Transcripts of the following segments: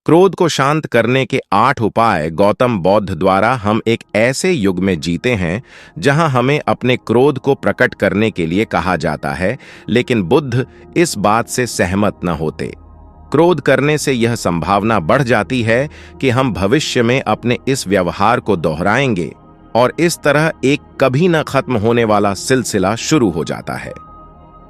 क्रोध को शांत करने के 8 उपाय गौतम बौद्ध द्वारा हम एक ऐसे युग में जीते हैं जहां हमें अपने क्रोध को प्रकट करने के लिए कहा जाता है, लेकिन बुद्ध इस बात से सहमत न होते। क्रोध करने से यह संभावना बढ़ जाती है कि हम भविष्य में अपने इस व्यवहार को दोहराएंगे और इस तरह एक कभी न खत्म होने वाला सिलसिला शुरू हो जाता है।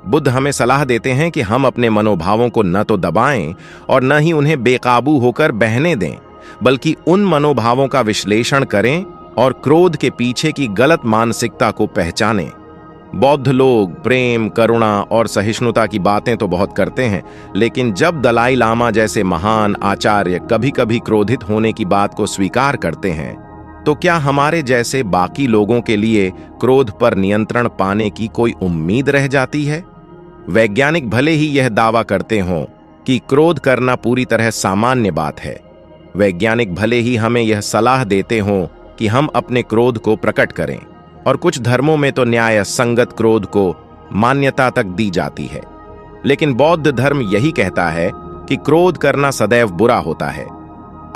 बुद्ध हमें सलाह देते हैं कि हम अपने मनोभावों को न तो दबाएं और न ही उन्हें बेकाबू होकर बहने दें, बल्कि उन मनोभावों का विश्लेषण करें और क्रोध के पीछे की गलत मानसिकता को पहचानें। बौद्ध लोग प्रेम, करुणा और सहिष्णुता की बातें तो बहुत करते हैं, लेकिन जब दलाई लामा जैसे महान आचार्य कभी कभी क्रोधित होने की बात को स्वीकार करते हैं, तो क्या हमारे जैसे बाकी लोगों के लिए क्रोध पर नियंत्रण पाने की कोई उम्मीद रह जाती है? वैज्ञानिक भले ही यह दावा करते हों कि क्रोध करना पूरी तरह सामान्य बात है, वैज्ञानिक भले ही हमें यह सलाह देते हों कि हम अपने क्रोध को प्रकट करें, और कुछ धर्मों में तो न्याय संगत क्रोध को मान्यता तक दी जाती है, लेकिन बौद्ध धर्म यही कहता है कि क्रोध करना सदैव बुरा होता है।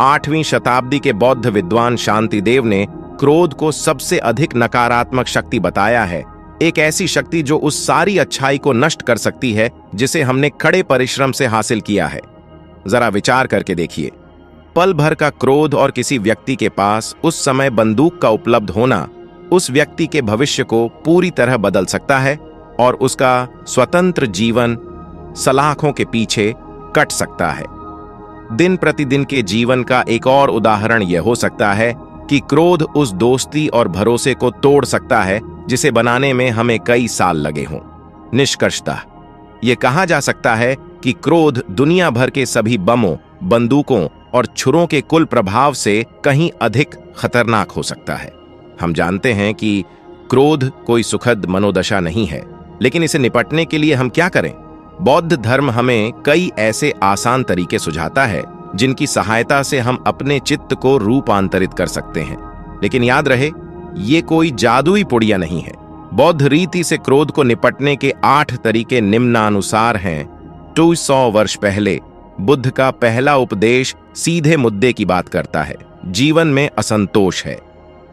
8वीं शताब्दी के बौद्ध विद्वान शांतिदेव ने क्रोध को सबसे अधिक नकारात्मक शक्ति बताया है, एक ऐसी शक्ति जो उस सारी अच्छाई को नष्ट कर सकती है जिसे हमने कड़े परिश्रम से हासिल किया है। जरा विचार करके देखिए, पल भर का क्रोध और किसी व्यक्ति के पास उस समय बंदूक का उपलब्ध होना उस व्यक्ति के भविष्य को पूरी तरह बदल सकता है और उसका स्वतंत्र जीवन सलाखों के पीछे कट सकता है। दिन प्रतिदिन के जीवन का एक और उदाहरण यह हो सकता है कि क्रोध उस दोस्ती और भरोसे को तोड़ सकता है जिसे बनाने में हमें कई साल लगे हों। निष्कर्षतः यह कहा जा सकता है कि क्रोध दुनिया भर के सभी बमों, बंदूकों और छुरों के कुल प्रभाव से कहीं अधिक खतरनाक हो सकता है। हम जानते हैं कि क्रोध कोई सुखद मनोदशा नहीं है, लेकिन इसे निपटने के लिए हम क्या करें? बौद्ध धर्म हमें कई ऐसे आसान तरीके सुझाता है जिनकी सहायता से हम अपने चित्त को रूपांतरित कर सकते हैं। लेकिन याद रहे, ये कोई जादुई पुड़िया नहीं है। बौद्ध रीति से क्रोध को निपटने के 8 तरीके निम्नानुसार हैं। 200 वर्ष पहले बुद्ध का पहला उपदेश सीधे मुद्दे की बात करता है। जीवन में असंतोष है,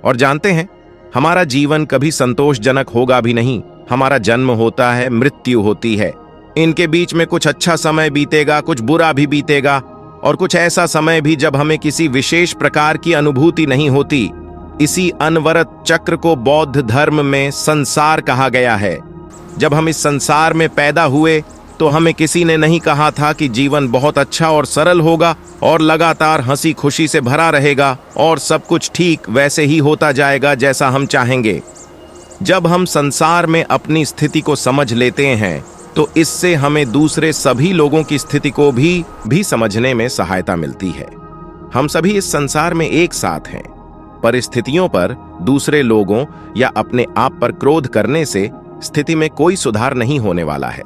और जानते हैं, हमारा जीवन कभी संतोषजनक होगा भी नहीं। हमारा जन्म होता है, मृत्यु होती है, इनके बीच में कुछ अच्छा समय बीतेगा, कुछ बुरा भी बीतेगा, और कुछ ऐसा समय भी जब हमें किसी विशेष प्रकार की अनुभूति नहीं होती। इसी अनवरत चक्र को बौद्ध धर्म में संसार कहा गया है। जब हम इस संसार में पैदा हुए तो हमें किसी ने नहीं कहा था कि जीवन बहुत अच्छा और सरल होगा और लगातार हंसी खुशी से भरा रहेगा और सब कुछ ठीक वैसे ही होता जाएगा जैसा हम चाहेंगे। जब हम संसार में अपनी स्थिति को समझ लेते हैं तो इससे हमें दूसरे सभी लोगों की स्थिति को भी समझने में सहायता मिलती है। हम सभी इस संसार में एक साथ हैं। परिस्थितियों पर, दूसरे लोगों या अपने आप पर क्रोध करने से स्थिति में कोई सुधार नहीं होने वाला है।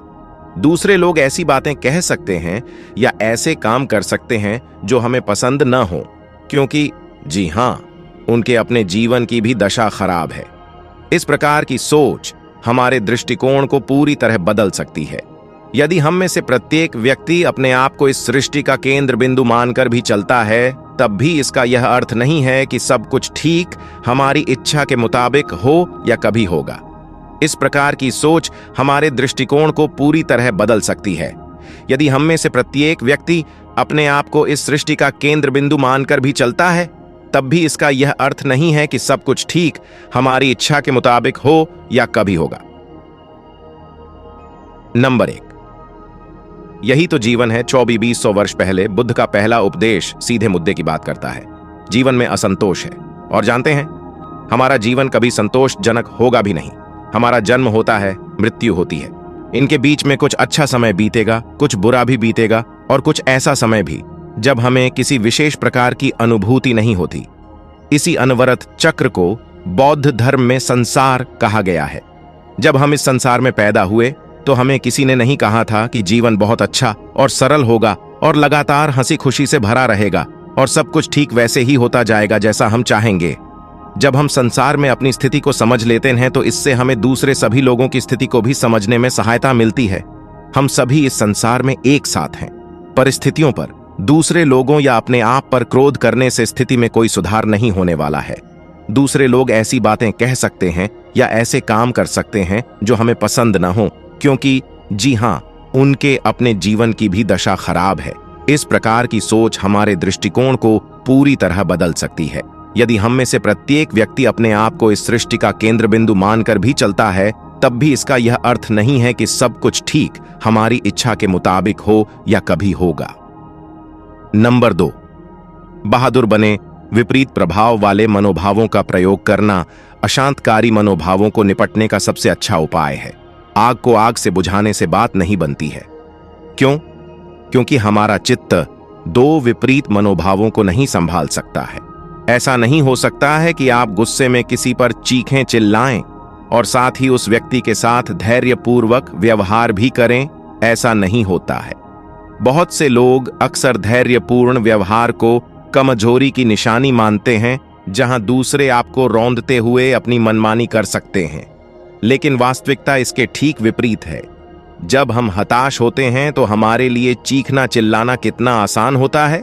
दूसरे लोग ऐसी बातें कह सकते हैं या ऐसे काम कर सकते हैं जो हमें पसंद न हो, क्योंकि जी हां, उनके अपने जीवन की भी दशा खराब है। इस प्रकार की सोच हमारे दृष्टिकोण को पूरी तरह बदल सकती है। यदि हम में से प्रत्येक व्यक्ति अपने आप को इस सृष्टि का केंद्र बिंदु मानकर भी चलता है, तब भी इसका यह अर्थ नहीं है कि सब कुछ ठीक हमारी इच्छा के मुताबिक हो या कभी होगा। इस प्रकार की सोच हमारे दृष्टिकोण को पूरी तरह बदल सकती है। यदि हम में से प्रत्येक व्यक्ति अपने आप को इस सृष्टि का केंद्र बिंदु मानकर भी चलता है, तब भी इसका यह अर्थ नहीं है कि सब कुछ ठीक हमारी इच्छा के मुताबिक हो या कभी होगा। नंबर 1, यही तो जीवन है। 2400 वर्ष पहले बुद्ध का पहला उपदेश सीधे मुद्दे की बात करता है। जीवन में असंतोष है, और जानते हैं, हमारा जीवन कभी संतोषजनक होगा भी नहीं। हमारा जन्म होता है, मृत्यु होती है, इनके बीच में कुछ अच्छा समय बीतेगा, कुछ बुरा भी बीतेगा, और कुछ ऐसा समय भी जब हमें किसी विशेष प्रकार की अनुभूति नहीं होती। इसी अनवरत चक्र को बौद्ध धर्म में संसार कहा गया है। जब हम इस संसार में पैदा हुए तो हमें किसी ने नहीं कहा था कि जीवन बहुत अच्छा और सरल होगा और लगातार हंसी खुशी से भरा रहेगा और सब कुछ ठीक वैसे ही होता जाएगा जैसा हम चाहेंगे। जब हम संसार में अपनी स्थिति को समझ लेते हैं तो इससे हमें दूसरे सभी लोगों की स्थिति को भी समझने में सहायता मिलती है। हम सभी इस संसार में एक साथ हैं। परिस्थितियों पर, दूसरे लोगों या अपने आप पर क्रोध करने से स्थिति में कोई सुधार नहीं होने वाला है। दूसरे लोग ऐसी बातें कह सकते हैं या ऐसे काम कर सकते हैं जो हमें पसंद न हो, क्योंकि जी हां, उनके अपने जीवन की भी दशा खराब है। इस प्रकार की सोच हमारे दृष्टिकोण को पूरी तरह बदल सकती है। यदि हम में से प्रत्येक व्यक्ति अपने आप को इस सृष्टि का केंद्र बिंदु मानकर भी चलता है, तब भी इसका यह अर्थ नहीं है कि सब कुछ ठीक हमारी इच्छा के मुताबिक हो या कभी होगा। नंबर 2, बहादुर बने। विपरीत प्रभाव वाले मनोभावों का प्रयोग करना अशांतकारी मनोभावों को निपटने का सबसे अच्छा उपाय है। आग को आग से बुझाने से बात नहीं बनती है। क्यों? क्योंकि हमारा चित्त दो विपरीत मनोभावों को नहीं संभाल सकता है। ऐसा नहीं हो सकता है कि आप गुस्से में किसी पर चीखें चिल्लाएं और साथ ही उस व्यक्ति के साथ धैर्यपूर्वक व्यवहार भी करें। ऐसा नहीं होता है। बहुत से लोग अक्सर धैर्यपूर्ण व्यवहार को कमजोरी की निशानी मानते हैं, जहां दूसरे आपको रौंदते हुए अपनी मनमानी कर सकते हैं। लेकिन वास्तविकता इसके ठीक विपरीत है। जब हम हताश होते हैं तो हमारे लिए चीखना चिल्लाना कितना आसान होता है।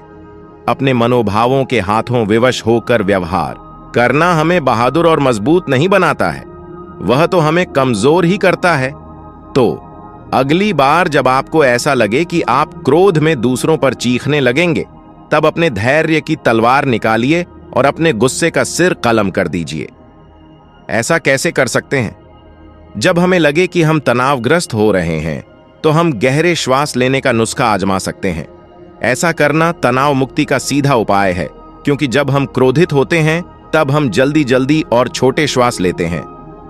अपने मनोभावों के हाथों विवश होकर व्यवहार करना हमें बहादुर और मजबूत नहीं बनाता है, वह तो हमें कमजोर ही करता है। तो अगली बार जब आपको ऐसा लगे कि आप क्रोध में दूसरों पर चीखने लगेंगे, तब अपने धैर्य की तलवार निकालिए और अपने गुस्से का सिर कलम कर दीजिए। ऐसा कैसे कर सकते हैं? जब हमें लगे कि हम तनावग्रस्त हो रहे हैं, तो हम गहरे श्वास लेने का नुस्खा आजमा सकते हैं। ऐसा करना तनाव मुक्ति का सीधा उपाय है, क्योंकि जब हम क्रोधित होते हैं तब हम जल्दी जल्दी और छोटे श्वास लेते हैं।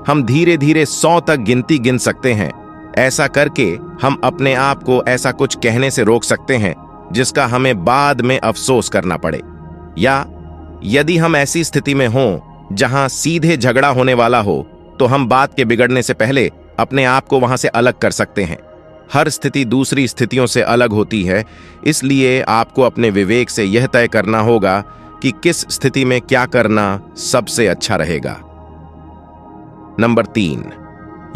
हम धीरे धीरे 100 तक गिनती गिन सकते हैं। ऐसा करके हम अपने आप को ऐसा कुछ कहने से रोक सकते हैं जिसका हमें बाद में अफसोस करना पड़े। या यदि हम ऐसी स्थिति में हों जहां सीधे झगड़ा होने वाला हो, तो हम बात के बिगड़ने से पहले अपने आप को वहां से अलग कर सकते हैं। हर स्थिति दूसरी स्थितियों से अलग होती है, इसलिए आपको अपने विवेक से यह तय करना होगा कि किस स्थिति में क्या करना सबसे अच्छा रहेगा। नंबर 3,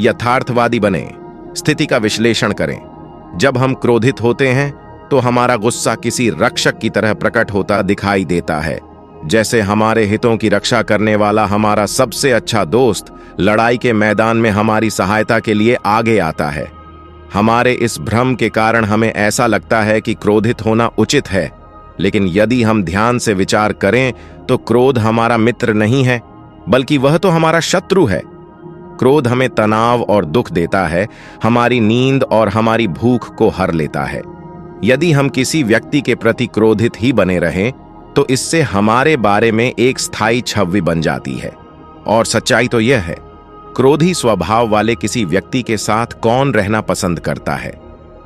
यथार्थवादी बने। स्थिति का विश्लेषण करें। जब हम क्रोधित होते हैं तो हमारा गुस्सा किसी रक्षक की तरह प्रकट होता दिखाई देता है, जैसे हमारे हितों की रक्षा करने वाला हमारा सबसे अच्छा दोस्त लड़ाई के मैदान में हमारी सहायता के लिए आगे आता है। हमारे इस भ्रम के कारण हमें ऐसा लगता है कि क्रोधित होना उचित है, लेकिन यदि हम ध्यान से विचार करें तो क्रोध हमारा मित्र नहीं है, बल्कि वह तो हमारा शत्रु है। क्रोध हमें तनाव और दुख देता है, हमारी नींद और हमारी भूख को हर लेता है। यदि हम किसी व्यक्ति के प्रति क्रोधित ही बने रहें, तो इससे हमारे बारे में एक स्थायी छवि बन जाती है। और सच्चाई तो यह है, क्रोधी स्वभाव वाले किसी व्यक्ति के साथ कौन रहना पसंद करता है?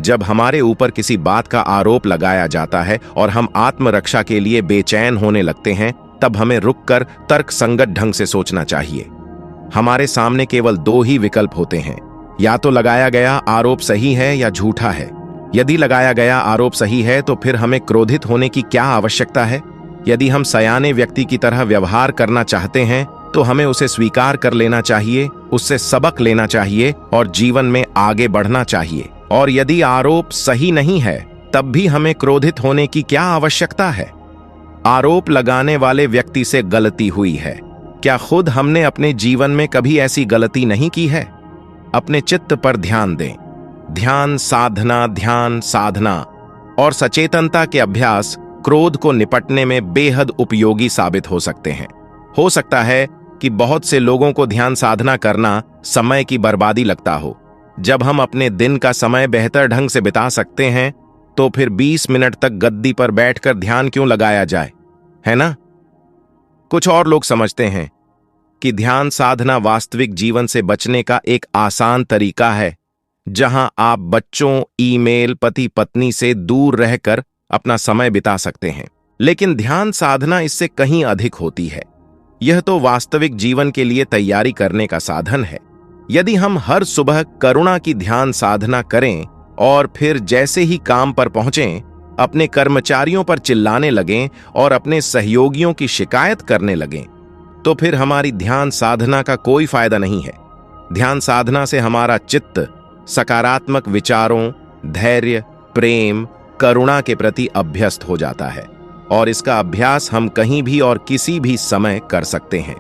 जब हमारे ऊपर किसी बात का आरोप लगाया जाता है और हम आत्मरक्षा के लिए बेचैन होने लगते हैं, तब हमें रुककर तर्कसंगत ढंग से सोचना चाहिए। हमारे सामने केवल 2 ही विकल्प होते हैं, या तो लगाया गया आरोप सही है या झूठा है। यदि लगाया गया आरोप सही है तो फिर हमें क्रोधित होने की क्या आवश्यकता है? यदि हम सयाने व्यक्ति की तरह व्यवहार करना चाहते हैं तो हमें उसे स्वीकार कर लेना चाहिए, उससे सबक लेना चाहिए और जीवन में आगे बढ़ना चाहिए। और यदि आरोप सही नहीं है, तब भी हमें क्रोधित होने की क्या आवश्यकता है? आरोप लगाने वाले व्यक्ति से गलती हुई है। क्या खुद हमने अपने जीवन में कभी ऐसी गलती नहीं की है? अपने चित्त पर ध्यान दें। ध्यान साधना और सचेतनता के अभ्यास क्रोध को निपटने में बेहद उपयोगी साबित हो सकते हैं। हो सकता है कि बहुत से लोगों को ध्यान साधना करना समय की बर्बादी लगता हो। जब हम अपने दिन का समय बेहतर ढंग से बिता सकते हैं, तो फिर 20 मिनट तक गद्दी पर बैठकर ध्यान क्यों लगाया जाए, है ना? कुछ और लोग समझते हैं कि ध्यान साधना वास्तविक जीवन से बचने का एक आसान तरीका है, जहां आप बच्चों, ईमेल, पति पत्नी से दूर रहकर अपना समय बिता सकते हैं। लेकिन ध्यान साधना इससे कहीं अधिक होती है। यह तो वास्तविक जीवन के लिए तैयारी करने का साधन है। यदि हम हर सुबह करुणा की ध्यान साधना करें और फिर जैसे ही काम पर पहुंचें, अपने कर्मचारियों पर चिल्लाने लगें और अपने सहयोगियों की शिकायत करने लगें, तो फिर हमारी ध्यान साधना का कोई फायदा नहीं है। ध्यान साधना से हमारा चित्त सकारात्मक विचारों, धैर्य, प्रेम करुणा के प्रति अभ्यस्त हो जाता है और इसका अभ्यास हम कहीं भी और किसी भी समय कर सकते हैं।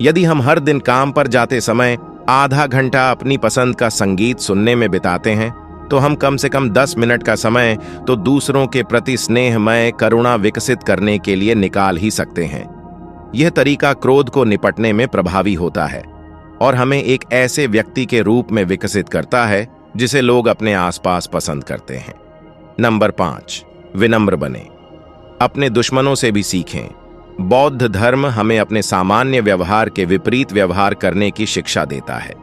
यदि हम हर दिन काम पर जाते समय आधा घंटा अपनी पसंद का संगीत सुनने में बिताते हैं, तो हम कम से कम 10 मिनट का समय तो दूसरों के प्रति स्नेहमय करुणा विकसित करने के लिए निकाल ही सकते हैं। यह तरीका क्रोध को निपटने में प्रभावी होता है और हमें एक ऐसे व्यक्ति के रूप में विकसित करता है जिसे लोग अपने आसपास पसंद करते हैं। नंबर 5, विनम्र बने। अपने दुश्मनों से भी सीखें। बौद्ध धर्म हमें अपने सामान्य व्यवहार के विपरीत व्यवहार करने की शिक्षा देता है।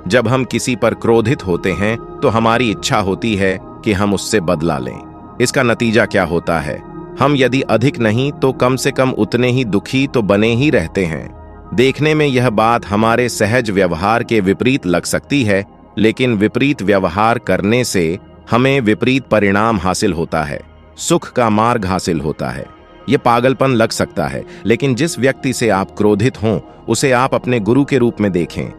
जब हम किसी पर क्रोधित होते हैं तो हमारी इच्छा होती है कि हम उससे बदला लें। इसका नतीजा क्या होता है? हम यदि अधिक नहीं तो कम से कम उतने ही दुखी तो बने ही रहते हैं। देखने में यह बात हमारे सहज व्यवहार के विपरीत लग सकती है, लेकिन विपरीत व्यवहार करने से हमें विपरीत परिणाम हासिल होता है, सुख का मार्ग हासिल होता है। यह पागलपन लग सकता है, लेकिन जिस व्यक्ति से आप क्रोधित हों उसे आप अपने गुरु के रूप में देखें।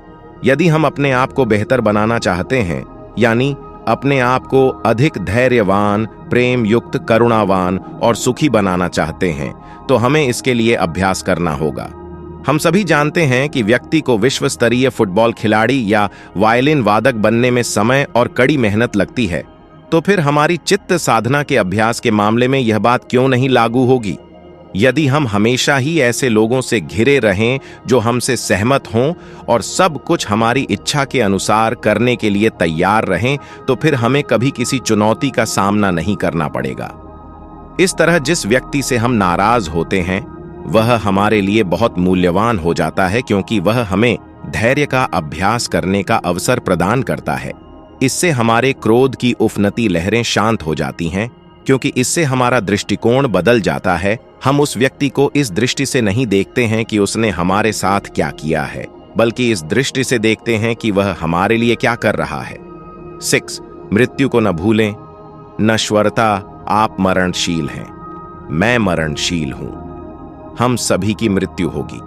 यदि हम अपने आप को बेहतर बनाना चाहते हैं, यानी अपने आप को अधिक धैर्यवान, प्रेम युक्त, करुणावान और सुखी बनाना चाहते हैं, तो हमें इसके लिए अभ्यास करना होगा। हम सभी जानते हैं कि व्यक्ति को विश्व स्तरीय फुटबॉल खिलाड़ी या वायलिन वादक बनने में समय और कड़ी मेहनत लगती है, तो फिर हमारी चित्त साधना के अभ्यास के मामले में यह बात क्यों नहीं लागू होगी? यदि हम हमेशा ही ऐसे लोगों से घिरे रहें जो हमसे सहमत हों और सब कुछ हमारी इच्छा के अनुसार करने के लिए तैयार रहें, तो फिर हमें कभी किसी चुनौती का सामना नहीं करना पड़ेगा। इस तरह जिस व्यक्ति से हम नाराज होते हैं वह हमारे लिए बहुत मूल्यवान हो जाता है, क्योंकि वह हमें धैर्य का अभ्यास करने का अवसर प्रदान करता है। इससे हमारे क्रोध की उफनती लहरें शांत हो जाती हैं, क्योंकि इससे हमारा दृष्टिकोण बदल जाता है। हम उस व्यक्ति को इस दृष्टि से नहीं देखते हैं कि उसने हमारे साथ क्या किया है, बल्कि इस दृष्टि से देखते हैं कि वह हमारे लिए क्या कर रहा है। 6, मृत्यु को न भूलें। नश्वरता, आप मरणशील हैं, मैं मरणशील हूं। हम सभी की मृत्यु होगी।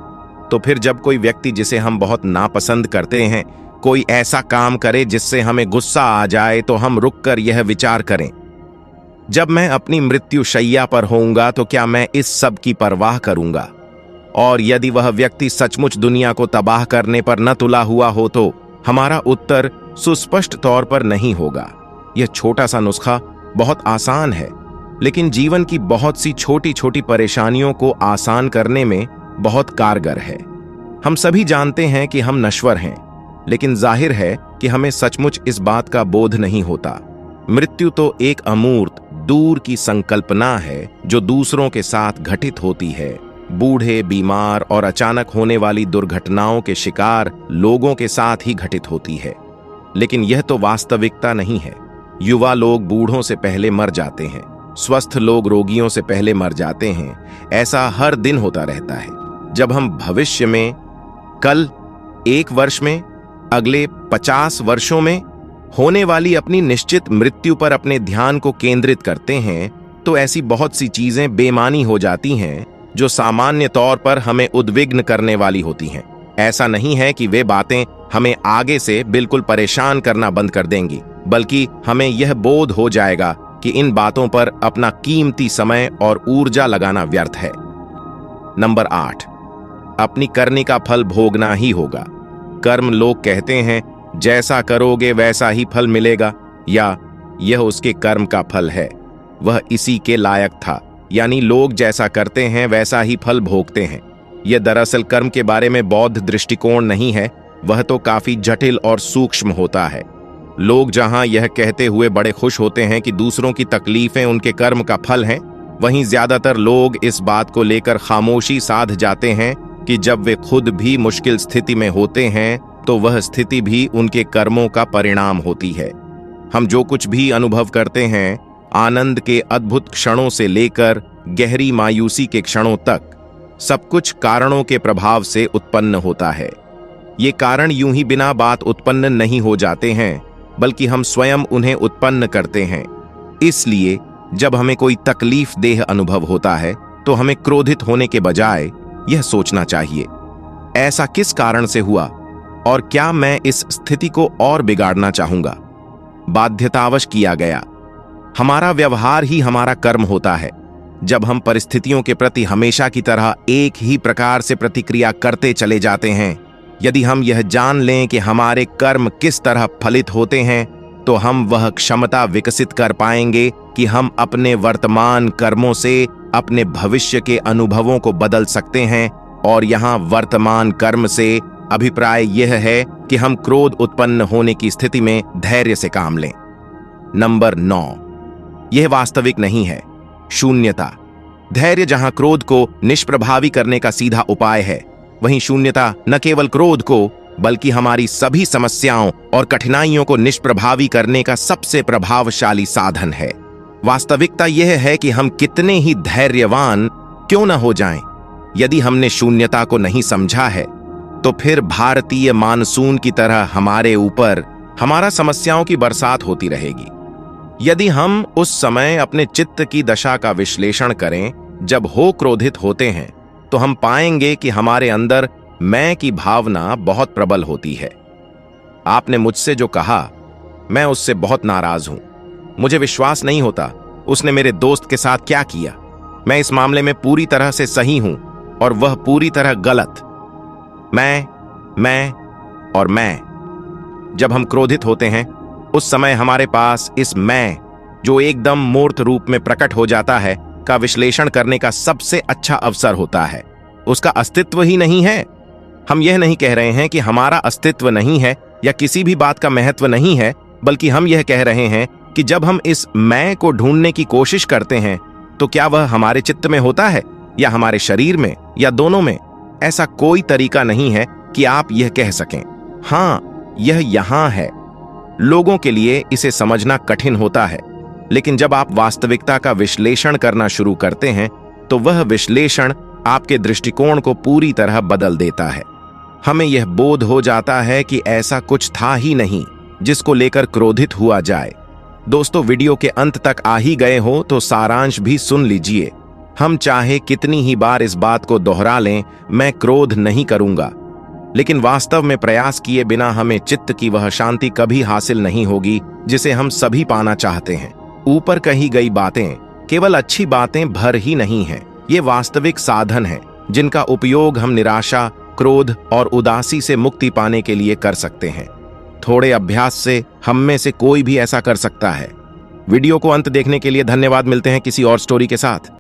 तो फिर जब कोई व्यक्ति जिसे हम बहुत नापसंद करते हैं कोई ऐसा काम करे जिससे हमें गुस्सा आ जाए, तो हम रुककर यह विचार करें, जब मैं अपनी मृत्यु शैया पर होऊंगा तो क्या मैं इस सब की परवाह करूंगा? और यदि वह व्यक्ति सचमुच दुनिया को तबाह करने पर न तुला हुआ हो, तो हमारा उत्तर सुस्पष्ट तौर पर नहीं होगा। यह छोटा सा नुस्खा बहुत आसान है, लेकिन जीवन की बहुत सी छोटी छोटी परेशानियों को आसान करने में बहुत कारगर है। हम सभी जानते हैं कि हम नश्वर हैं, लेकिन जाहिर है कि हमें सचमुच इस बात का बोध नहीं होता। मृत्यु तो एक अमूर्त, दूर की संकल्पना है जो दूसरों के साथ घटित होती है। बूढ़े, बीमार और अचानक होने वाली दुर्घटनाओं के शिकार लोगों के साथ ही घटित होती है, लेकिन यह तो वास्तविकता नहीं है। युवा लोग बूढ़ों से पहले मर जाते हैं, स्वस्थ लोग रोगियों से पहले मर जाते हैं। ऐसा हर दिन होता रहता है। जब हम भविष्य में, कल, 1 वर्ष में, अगले 50 वर्षों में होने वाली अपनी निश्चित मृत्यु पर अपने ध्यान को केंद्रित करते हैं, तो ऐसी बहुत सी चीजें बेमानी हो जाती हैं जो सामान्य तौर पर हमें उद्विग्न करने वाली होती हैं। ऐसा नहीं है कि वे बातें हमें आगे से बिल्कुल परेशान करना बंद कर देंगी, बल्कि हमें यह बोध हो जाएगा कि इन बातों पर अपना कीमती समय और ऊर्जा लगाना व्यर्थ है। नंबर 8, अपनी करनी का फल भोगना ही होगा। कर्म, लोग कहते हैं जैसा करोगे वैसा ही फल मिलेगा, या यह उसके कर्म का फल है, वह इसी के लायक था। यानी लोग जैसा करते हैं वैसा ही फल भोगते हैं। यह दरअसल कर्म के बारे में बौद्ध दृष्टिकोण नहीं है, वह तो काफी जटिल और सूक्ष्म होता है। लोग जहां यह कहते हुए बड़े खुश होते हैं कि दूसरों की तकलीफें उनके कर्म का फल हैं, वहीं ज्यादातर लोग इस बात को लेकर खामोशी साध जाते हैं कि जब वे खुद भी मुश्किल स्थिति में होते हैं तो वह स्थिति भी उनके कर्मों का परिणाम होती है। हम जो कुछ भी अनुभव करते हैं, आनंद के अद्भुत क्षणों से लेकर गहरी मायूसी के क्षणों तक, सब कुछ कारणों के प्रभाव से उत्पन्न होता है। ये कारण यूं ही बिना बात उत्पन्न नहीं हो जाते हैं, बल्कि हम स्वयं उन्हें उत्पन्न करते हैं। इसलिए जब हमें कोई तकलीफ देह अनुभव होता है तो हमें क्रोधित होने के बजाय यह सोचना चाहिए, ऐसा किस कारण से हुआ और क्या मैं इस स्थिति को और बिगाड़ना चाहूंगा? बाध्यतावश किया गया, हमारा व्यवहार ही हमारा कर्म होता है। जब हम परिस्थितियों के प्रति हमेशा की तरह एक ही प्रकार से प्रतिक्रिया करते चले जाते हैं, यदि हम यह जान लें कि हमारे कर्म किस तरह फलित होते हैं, तो हम वह क्षमता विकसित कर पाएंगे कि हम अपने वर्तमान कर्मों से अपने भविष्य के अनुभवों को बदल सकते हैं। और यहाँ वर्तमान कर्म से अभिप्राय यह है कि हम क्रोध उत्पन्न होने की स्थिति में धैर्य से काम लें। नंबर 9, यह वास्तविक नहीं है। शून्यता। धैर्य जहां क्रोध को निष्प्रभावी करने का सीधा उपाय है, वहीं शून्यता न केवल क्रोध को बल्कि हमारी सभी समस्याओं और कठिनाइयों को निष्प्रभावी करने का सबसे प्रभावशाली साधन है। वास्तविकता यह है कि हम कितने ही धैर्यवान क्यों न हो जाएं, यदि हमने शून्यता को नहीं समझा है, तो फिर भारतीय मानसून की तरह हमारे ऊपर हमारा समस्याओं की बरसात होती रहेगी। यदि हम उस समय अपने चित्त की दशा का विश्लेषण करें जब हो क्रोधित होते हैं, तो हम पाएंगे कि हमारे अंदर मैं की भावना बहुत प्रबल होती है। आपने मुझसे जो कहा, मैं उससे बहुत नाराज हूं। मुझे विश्वास नहीं होता उसने मेरे दोस्त के साथ क्या किया। मैं इस मामले में पूरी तरह से सही हूं और वह पूरी तरह गलत। मैं और मैं। जब हम क्रोधित होते हैं, उस समय हमारे पास इस मैं, जो एकदम मूर्त रूप में प्रकट हो जाता है, का विश्लेषण करने का सबसे अच्छा अवसर होता है। उसका अस्तित्व ही नहीं है। हम यह नहीं कह रहे हैं कि हमारा अस्तित्व नहीं है या किसी भी बात का महत्व नहीं है, बल्कि हम यह कह रहे हैं कि जब हम इस मैं को ढूंढने की कोशिश करते हैं, तो क्या वह हमारे चित्त में होता है या हमारे शरीर में या दोनों में? ऐसा कोई तरीका नहीं है कि आप यह कह सकें, हाँ, यह यहां है। लोगों के लिए इसे समझना कठिन होता है, लेकिन जब आप वास्तविकता का विश्लेषण करना शुरू करते हैं, तो वह विश्लेषण आपके दृष्टिकोण को पूरी तरह बदल देता है। हमें यह बोध हो जाता है कि ऐसा कुछ था ही नहीं जिसको लेकर क्रोधित हुआ जाए। दोस्तों, वीडियो के अंत तक आ ही गए हो तो सारांश भी सुन लीजिए। हम चाहे कितनी ही बार इस बात को दोहरा लें, मैं क्रोध नहीं करूंगा, लेकिन वास्तव में प्रयास किए बिना हमें चित्त की वह शांति कभी हासिल नहीं होगी जिसे हम सभी पाना चाहते हैं। ऊपर कही गई बातें केवल अच्छी बातें भर ही नहीं हैं। ये वास्तविक साधन हैं जिनका उपयोग हम निराशा, क्रोध और उदासी से मुक्ति पाने के लिए कर सकते हैं। थोड़े अभ्यास से हम में से कोई भी ऐसा कर सकता है। वीडियो को अंत देखने के लिए धन्यवाद। मिलते हैं किसी और स्टोरी के साथ।